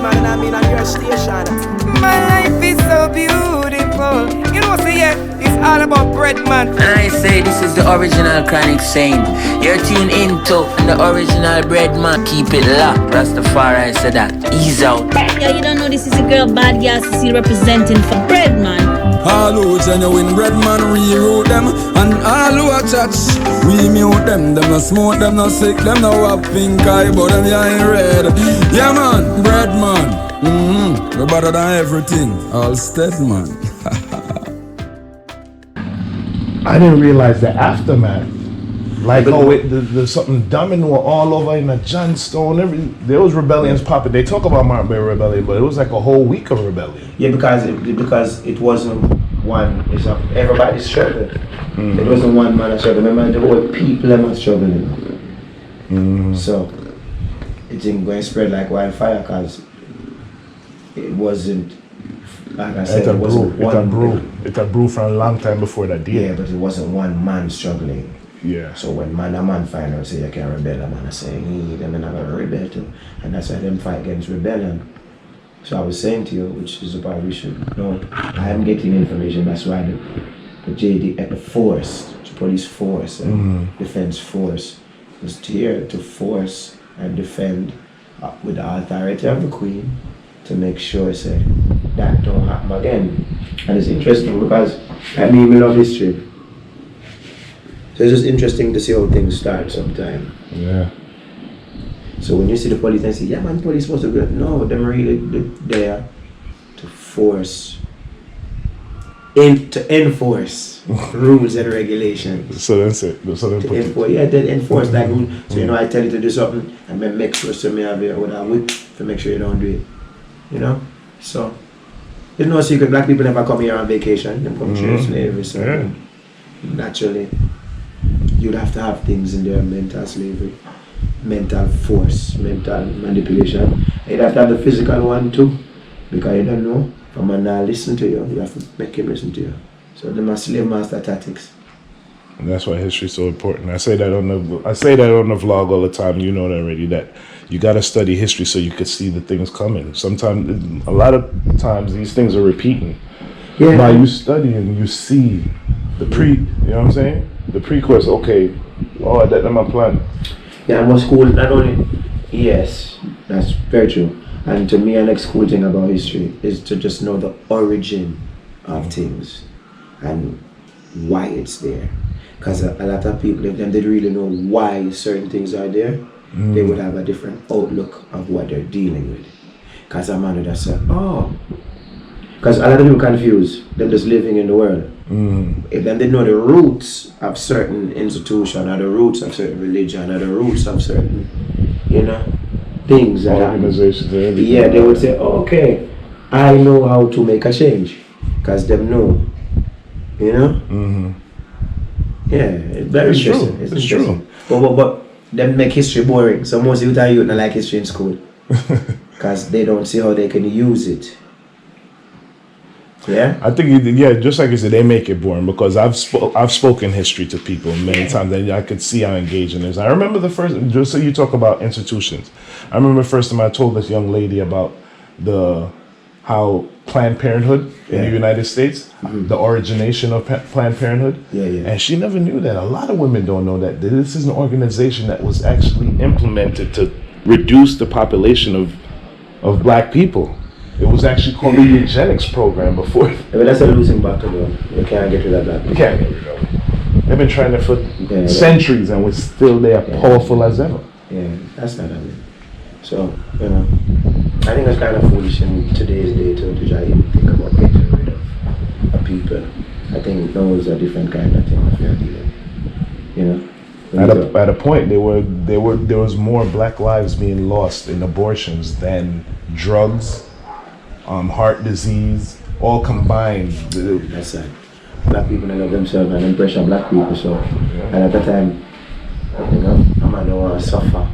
man, and I mean on your station. My life is so beautiful. You know, say yeah, it's all about Breadman. And I say this is the original Chronic Saint. You're tuned into the original Breadman. Keep it locked. Rastafari said that. Ease out. Yeah, you don't know this is a girl bad girl Cecile representing for Breadman. All who genuine Breadman, reroute them. And all who are touch, we mute them. Them no smoke, them no sick, them no have pink eye, but them yeah in red. Yeah man, Breadman. We're better than everything. All Steadman. I didn't realize the aftermath. Like, there's something domino all over in the Johnstone. There was rebellions popping. They talk about Morant Bay Rebellion, but it was like a whole week of rebellion. Yeah, because it wasn't one. Everybody's struggling. It wasn't one man struggling. Remember, the whole people are struggling. So it didn't go and spread like wildfire because it wasn't. Like I said, it wasn't one. It had brewed for a long time before that day. Yeah, but it wasn't one man struggling. Yeah. So when a man find out say you can rebel, a man I say them and I'm gonna rebel too. And that's why them fight against rebellion. So I was saying to you, which is about we should know, I am getting information, that's why the JD at the force, the police force and defense force was here to force and defend with the authority of the Queen to make sure say that don't happen again. And it's interesting because I mean we love history. So it's just interesting to see how things start sometime. Yeah. So when you see the police and say, yeah man, police supposed to go, no, them really there to force, to enforce rules and regulations. So that's it. So to enforce that rule. So you know, I tell you to do something and then make sure somebody have it with a whip to make sure you don't do it. You know? So there's no secret, black people never come here on vacation. They come through slavery, so naturally you'd have to have things in there, mental slavery, mental force, mental manipulation. You'd have to have the physical one too, because you don't know, if a man not listen to you, you have to make him listen to you. So them are slave master tactics. And that's why history's so important. I say that on the vlog all the time. You know that already. That you got to study history so you could see the things coming. Sometimes, a lot of times, these things are repeating. Yeah. By you studying, you see the you know what I'm saying? The pre-course. Okay, that's my plan. Yeah, and what's cool, not only, yes, that's very true. And to me, the next cool thing about history is to just know the origin of things and why it's there. Because a lot of people, if they didn't really know why certain things are there, they would have a different outlook of what they're dealing with. Because a man would have said, because a lot of people confuse them just living in the world. If they know the roots of certain institution, or the roots of certain religion, or the roots of certain, things that organizations, yeah, they would say, okay, I know how to make a change. Because them know, Yeah, it's very interesting. True. It's interesting. True. But them make history boring. So most youth don't like history in school. Because they don't see how they can use it. Yeah? I think, just like you said, they make it boring because I've spoken history to people many times and I could see how engaging it is. I remember the first, just so you talk about institutions, I remember the first time I told this young lady about how Planned Parenthood in the United States, the origination of Planned Parenthood, and she never knew that. A lot of women don't know that this is an organization that was actually implemented to reduce the population of black people. It was actually called the eugenics program before. Yeah, but that's a losing battle, though. You can't get rid of that. You can't get rid of it. They've been trying it for centuries, and we're still there, powerful as ever. Yeah, that's not it. So, I think it's kind of foolish in today's day to try to think about getting rid of people. I think those are different kind of things we are dealing with. At a point, there was more black lives being lost in abortions than drugs, heart disease, all combined. That's right. Black people don't love themselves and impressure black people. So, and at the time, a man don't want to suffer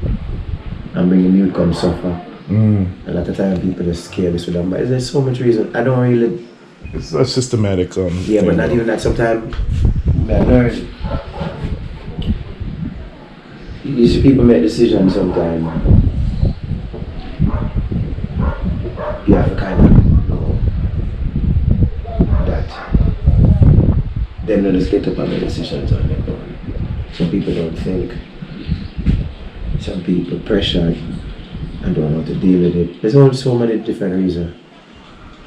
and bring him youth come suffer. And at the time, people just careless with them. But there's so much reason. I don't really. It's a systematic. Yeah, but not even that. Sometimes I learn. You see, people make decisions sometimes you have to kind of know that them not just get up and make decisions on their own. Some people don't think. Some people pressured and don't know how to deal with it. There's only so many different reasons.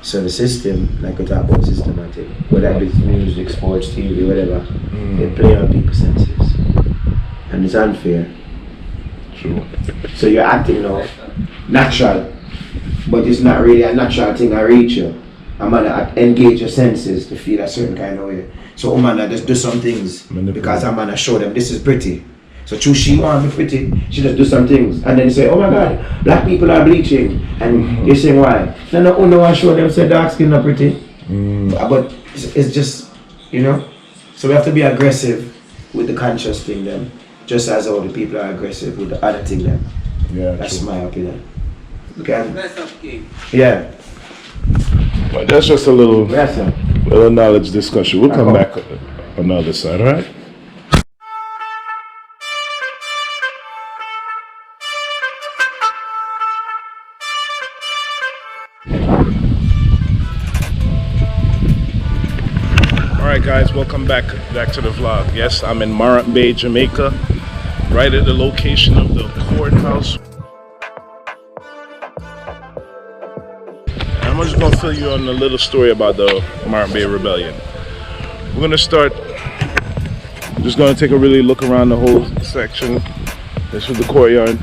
So the system, like we talk about systematic, whether it's music, sports, TV, whatever, they play on people's senses. And it's unfair. True. So you're acting now natural, but it's not really a natural thing I reach you. I'm gonna engage your senses to feel a certain kind of way. So I'm gonna just do some things because I'm gonna show them this is pretty. So choose she want to be pretty, she just do some things. And then you say, oh my God, black people are bleaching. And you're saying why? No, I show them say dark skin are pretty. But it's just, you know. So we have to be aggressive with the conscious thing then. Just as all the people are aggressive with the other thing then. Yeah, that's true. my opinion. Okay. Yeah. But that's just a little knowledge discussion. We'll come back on the other side, alright? Alright guys, welcome back to the vlog. Yes, I'm in Morant Bay, Jamaica, right at the location of the courthouse. I'm just gonna fill you on a little story about the Morant Bay Rebellion. We're gonna start, just gonna take a really look around the whole section. This is the courtyard.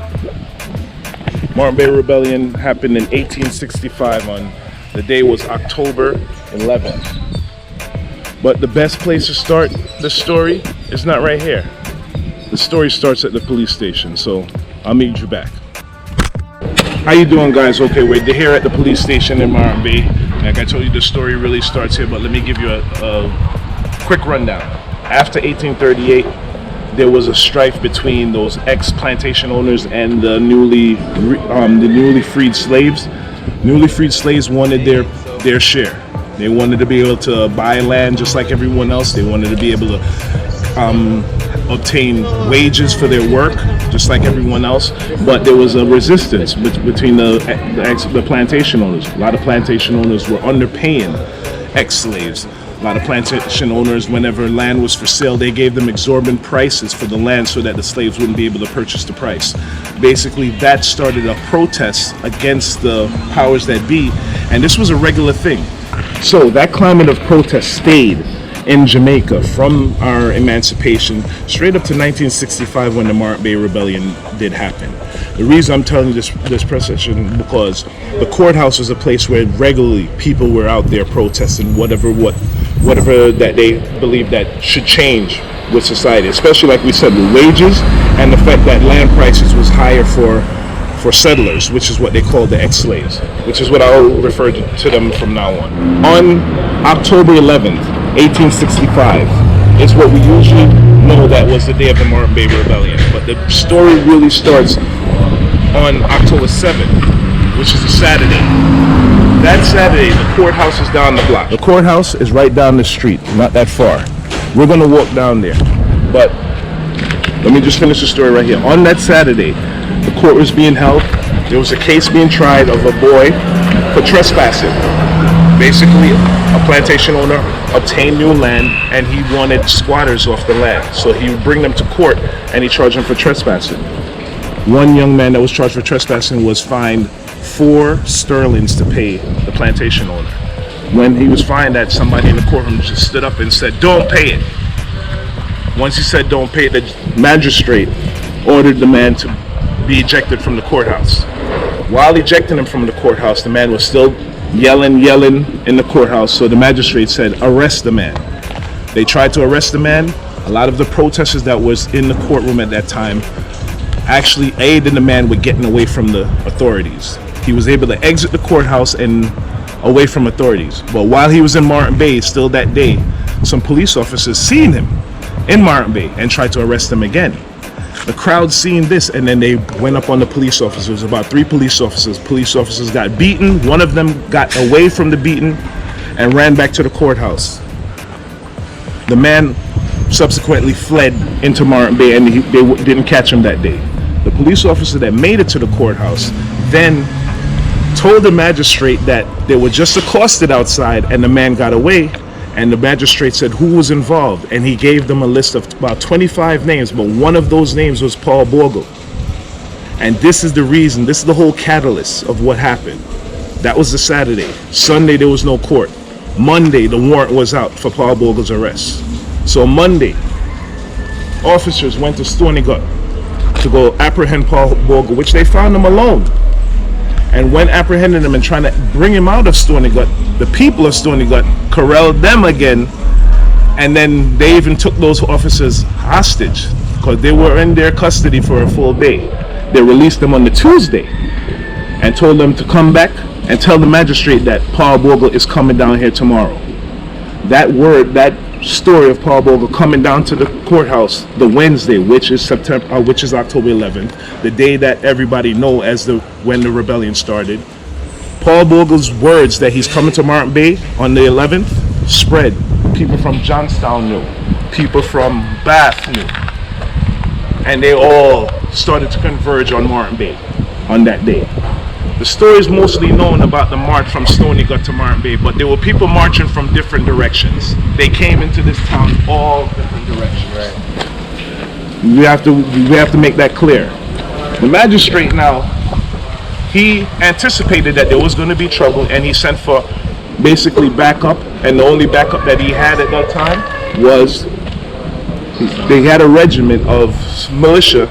Morant Bay Rebellion happened in 1865 on, the day was October 11th. But the best place to start the story is not right here. The story starts at the police station, so I'll meet you back. How you doing guys? Okay, we're here at the police station in Morant Bay. Like I told you, the story really starts here, but let me give you a quick rundown. After 1838, there was a strife between those ex-plantation owners and the newly freed slaves. Newly freed slaves wanted their share. They wanted to be able to buy land just like everyone else. They wanted to be able to obtain wages for their work just like everyone else. But there was a resistance between the plantation owners. A lot of plantation owners were underpaying ex-slaves. A lot of plantation owners, whenever land was for sale, they gave them exorbitant prices for the land so that the slaves wouldn't be able to purchase the price. Basically, that started a protest against the powers that be, and this was a regular thing. So that climate of protest stayed in Jamaica from our emancipation straight up to 1965 when the Morant Bay Rebellion did happen. The reason I'm telling you this procession because the courthouse was a place where regularly people were out there protesting whatever that they believed that should change with society, especially like we said with wages and the fact that land prices was higher for settlers, which is what they call the ex-slaves, which is what I'll refer to them from now on. On October 11th, 1865 is what we usually know that was the day of the Morant Bay Rebellion, but the story really starts on October 7th, which is a Saturday. That Saturday, the courthouse is down the block. The courthouse is right down the street, not that far. We're gonna walk down there, but let me just finish the story right here. On that Saturday, the court was being held. There was a case being tried of a boy for trespassing. Basically, a plantation owner obtained new land and he wanted squatters off the land. So he would bring them to court and he charged them for trespassing. One young man that was charged for trespassing was fined 4 sterlings to pay the plantation owner. When he was fined that, somebody in the courtroom just stood up and said, "Don't pay it." Once he said don't pay it, the magistrate ordered the man to be ejected from the courthouse. While ejecting him from the courthouse, the man was still yelling in the courthouse, so the magistrate said, "Arrest the man." They tried to arrest the man. A lot of the protesters that was in the courtroom at that time actually aided the man with getting away from the authorities. He was able to exit the courthouse and away from authorities. But while he was in Morant Bay, still that day, some police officers seen him in Morant Bay and tried to arrest him again. The crowd seen this and then they went up on the police officers, about 3 police officers. Police officers got beaten. One of them got away from the beating and ran back to the courthouse. The man subsequently fled into Morant Bay and they didn't catch him that day. The police officer that made it to the courthouse then told the magistrate that they were just accosted outside and the man got away. And the magistrate said who was involved, and he gave them a list of about 25 names, but one of those names was Paul Bogle. And this is the reason, this is the whole catalyst of what happened. That was the Saturday. Sunday, there was no court. Monday, the warrant was out for Paul Bogle's arrest. So Monday, officers went to Stony Gut to go apprehend Paul Bogle, which they found him alone. And when apprehending him and trying to bring him out of Stony Gut, the people of Stony Gut corralled them again, and then they even took those officers hostage because they were in their custody for a full day. They released them on the Tuesday and told them to come back and tell the magistrate that Paul Bogle is coming down here tomorrow. That story of Paul Bogle coming down to the courthouse the Wednesday, which is October 11th, the day that everybody know as when the rebellion started. Paul Bogle's words that he's coming to Morant Bay on the 11th spread. People from Johnstown knew. People from Bath knew. And they all started to converge on Morant Bay on that day. The story is mostly known about the march from Stony Gut to Morant Bay, but there were people marching from different directions. They came into this town all different directions. Right. We have to make that clear. The magistrate now, he anticipated that there was going to be trouble, and he sent for basically backup, and the only backup that he had at that time was they had a regiment of militia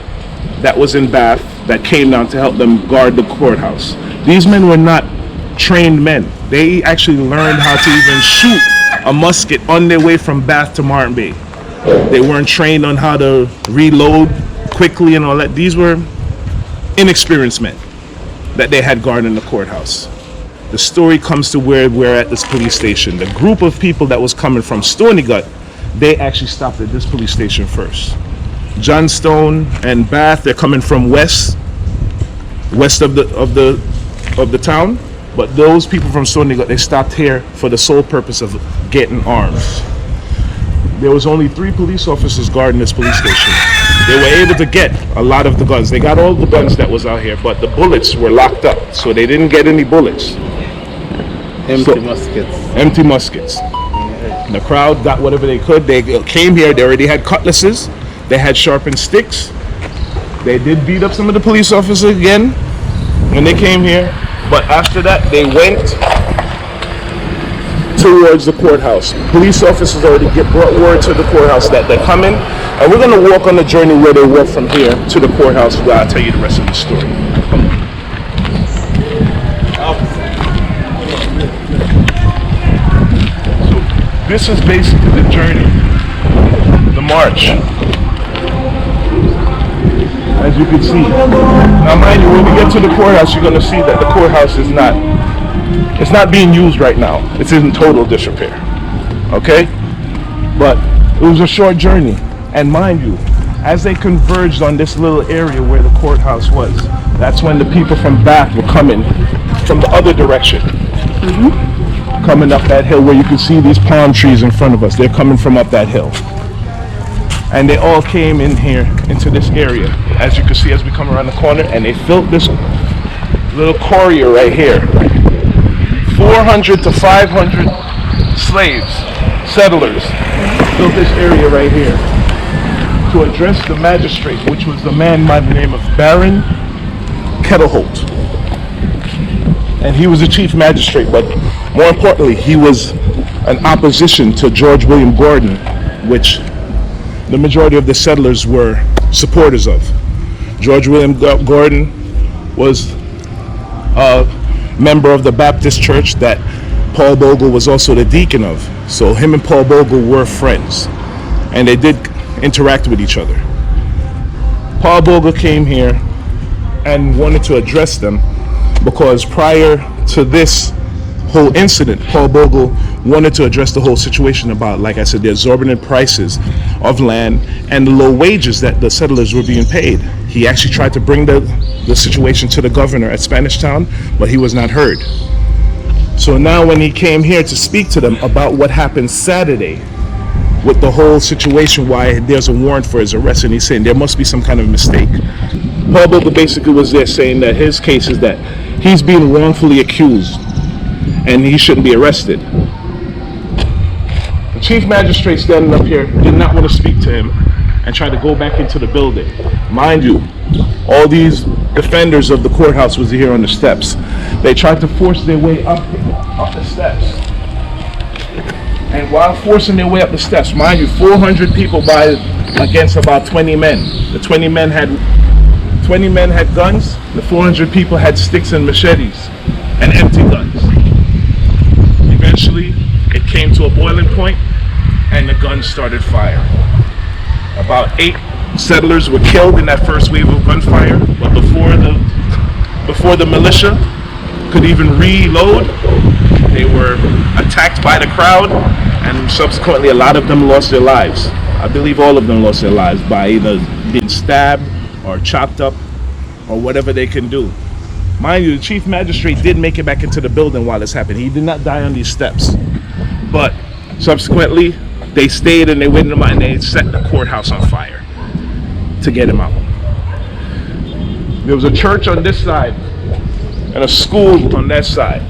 that was in Bath that came down to help them guard the courthouse. These men were not trained men. They actually learned how to even shoot a musket on their way from Bath to Morant Bay. They weren't trained on how to reload quickly and all that. These were inexperienced men that they had guarding the courthouse. The story comes to where we're at this police station. The group of people that was coming from Stony Gut, they actually stopped at this police station first. Johnstone and Bath, they're coming from west of the town, but those people from Stony Gut, they stopped here for the sole purpose of getting arms. There was only 3 police officers guarding this police station. They were able to get a lot of the guns. They got all the guns that was out here, but the bullets were locked up, so they didn't get any bullets. Empty muskets. Empty muskets. The crowd got whatever they could. They came here, they already had cutlasses, they had sharpened sticks. They did beat up some of the police officers again when they came here, but after that they went towards the courthouse. Police officers already brought word to the courthouse that they're coming, and we're going to walk on the journey where they walk from here to the courthouse, where I'll tell you the rest of the story. Come on. So this is basically the journey, the march. As you can see. Now mind you, when we get to the courthouse, you're going to see that the courthouse is not being used right now. It's in total disrepair. Okay? But it was a short journey. And mind you, as they converged on this little area where the courthouse was, that's when the people from Bath were coming from the other direction. Coming up that hill where you can see these palm trees in front of us. They're coming from up that hill. And they all came in here into this area, as you can see as we come around the corner, and they filled this little corridor right here. 400 to 500 slaves, settlers, built this area right here to address the magistrate, which was the man by the name of Baron Kettleholt. And he was the chief magistrate, but more importantly, he was an opposition to George William Gordon, which the majority of the settlers were supporters of. George William Gordon was a member of the Baptist church that Paul Bogle was also the deacon of. So him and Paul Bogle were friends, and they did interact with each other. Paul Bogle came here and wanted to address them because prior to this whole incident, Paul Bogle wanted to address the whole situation about, like I said, the exorbitant prices of land and the low wages that the settlers were being paid. He actually tried to bring the situation to the governor at Spanish Town, but he was not heard. So now when he came here to speak to them about what happened Saturday with the whole situation, why there's a warrant for his arrest, and he's saying there must be some kind of mistake. Paul Bogle basically was there saying that his case is that He's being wrongfully accused, and he shouldn't be arrested. The chief magistrate standing up here did not want to speak to him and tried to go back into the building. Mind you, all these defenders of the courthouse was here on the steps. They tried to force their way up the steps. And while forcing their way up the steps, mind you, 400 people against about 20 men. The 20 men had guns. The 400 people had sticks and machetes and empty guns. Eventually, it came to a boiling point, and the guns started firing. About 8 settlers were killed in that first wave of gunfire, but before the militia could even reload, they were attacked by the crowd, and subsequently a lot of them lost their lives. I believe all of them lost their lives by either being stabbed or chopped up or whatever they can do. Mind you, the chief magistrate did make it back into the building while this happened. He did not die on these steps. But subsequently, they stayed and they went in and they set the courthouse on fire to get him out. There was a church on this side and a school on that side.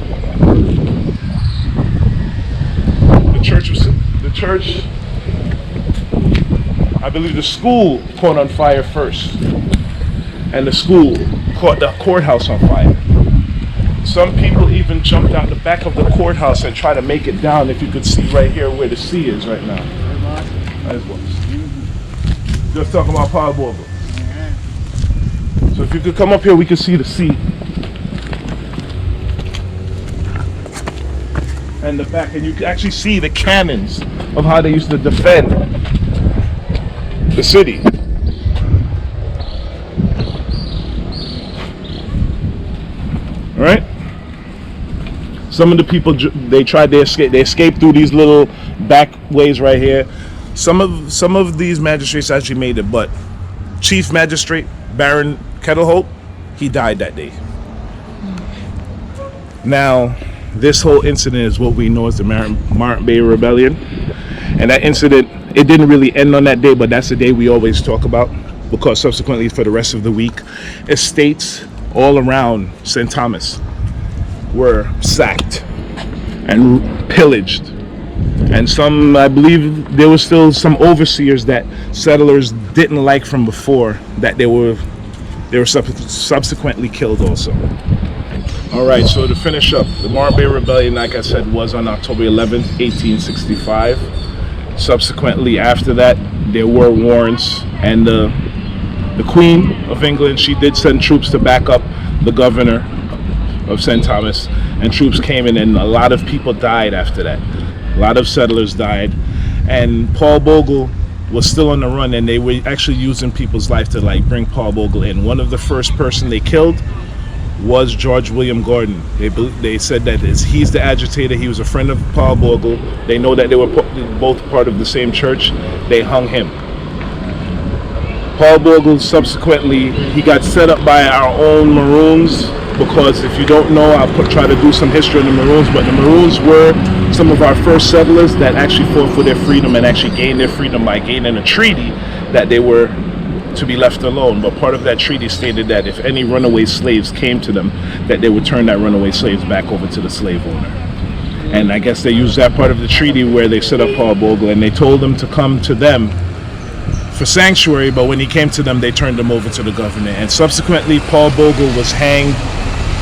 I believe the school caught on fire first, and the school caught the courthouse on fire. Some people even jumped out the back of the courthouse and tried to make it down. If you could see right here where the sea is right now. Just talking about Paul Bogle. So if you could come up here, we could see the sea. And the back, and you can actually see the cannons of how they used to defend the city. All right. Some of the people, they escaped through these little back ways right here. Some of these magistrates actually made it, but Chief Magistrate Baron Kettleholt, he died that day. Now, this whole incident is what we know as the Morant Bay Rebellion. And that incident, it didn't really end on that day, but that's the day we always talk about, because subsequently for the rest of the week, estates all around St. Thomas were sacked and pillaged. And some, I believe there was still some overseers that settlers didn't like from before, that they were subsequently killed also. All right, so to finish up, the Morant Bay Rebellion, like I said, was on October 11th, 1865. Subsequently, after that, there were warrants, and the Queen of England, she did send troops to back up the governor of St. Thomas, and troops came in, and a lot of people died after that. A lot of settlers died, and Paul Bogle was still on the run, and they were actually using people's life to bring Paul Bogle in. One of the first person they killed was George William Gordon. They said that he's the agitator. He was a friend of Paul Bogle. They know that they were both part of the same church. They hung him. Paul Bogle subsequently, he got set up by our own Maroons, because if you don't know, I'll try to do some history on the Maroons, but the Maroons were some of our first settlers that actually fought for their freedom and actually gained their freedom by gaining a treaty that they were to be left alone. But part of that treaty stated that if any runaway slaves came to them, that they would turn that runaway slaves back over to the slave owner. And I guess they used that part of the treaty where they set up Paul Bogle, and they told him to come to them for sanctuary, but when he came to them, they turned him over to the government. And subsequently, Paul Bogle was hanged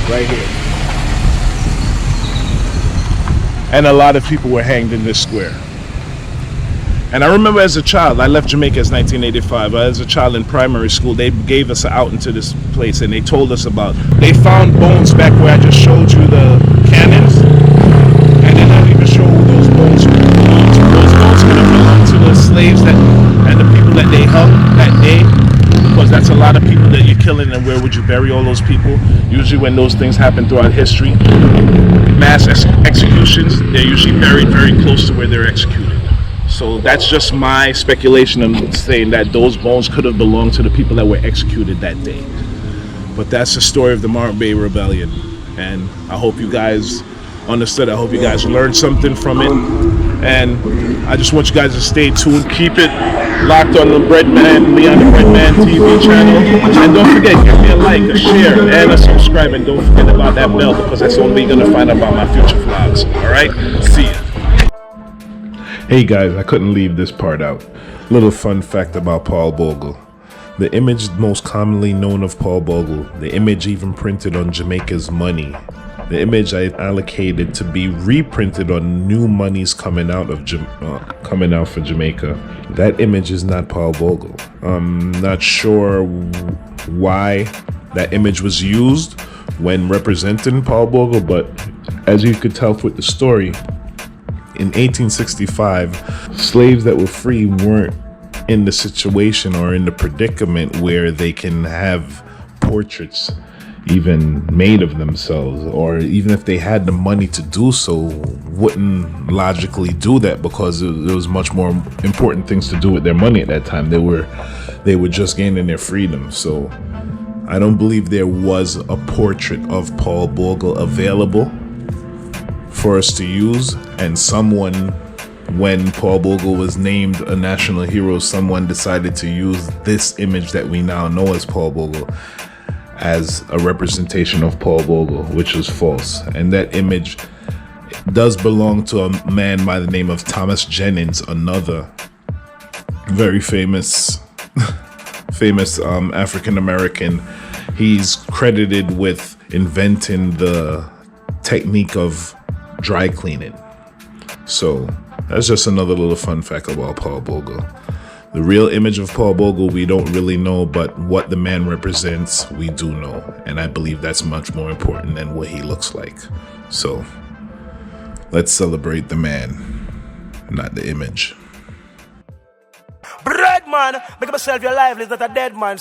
right here. And a lot of people were hanged in this square. And I remember as a child, I left Jamaica as 1985. As a child in primary school, they gave us out into this place, and they told us about, they found bones back where I just showed you the cannons, and then I even showed who those bones belonged to. Those bones could have belonged to the slaves and the people that they hung that day, because that's a lot of people that you're killing, and where would you bury all those people? Usually when those things happen throughout history, mass executions, they're usually buried very close to where they're executed. So that's just my speculation of saying that those bones could have belonged to the people that were executed that day. But that's the story of the Morant Bay Rebellion. And I hope you guys understood. I hope you guys learned something from it. And I just want you guys to stay tuned. Keep it locked on the Breadman, Leon the Breadman TV channel. And don't forget, give me a like, a share, and a subscribe. And don't forget about that bell, because that's the only way you're going to find out about my future vlogs. Alright? See ya. Hey guys, I couldn't leave this part out. Little fun fact about Paul Bogle. The image most commonly known of Paul Bogle, the image even printed on Jamaica's money, the image I allocated to be reprinted on new monies coming out for Jamaica. That image is not Paul Bogle. I'm not sure why that image was used when representing Paul Bogle, but as you could tell with the story, in 1865, slaves that were free weren't in the situation or in the predicament where they can have portraits even made of themselves, or even if they had the money to do so, wouldn't logically do that, because there was much more important things to do with their money at that time. They were just gaining their freedom. So I don't believe there was a portrait of Paul Bogle available for us to use, and someone, when Paul Bogle was named a national hero, someone decided to use this image that we now know as Paul Bogle as a representation of Paul Bogle, which was false. And that image does belong to a man by the name of Thomas Jennings, another very famous African American. He's credited with inventing the technique of dry cleaning. So that's just another little fun fact about Paul Bogle. The real image of Paul Bogle we don't really know, but what the man represents we do know, and I believe that's much more important than what he looks like. So let's celebrate the man, not the image. Breadman, make up yourself your life, is not a dead man.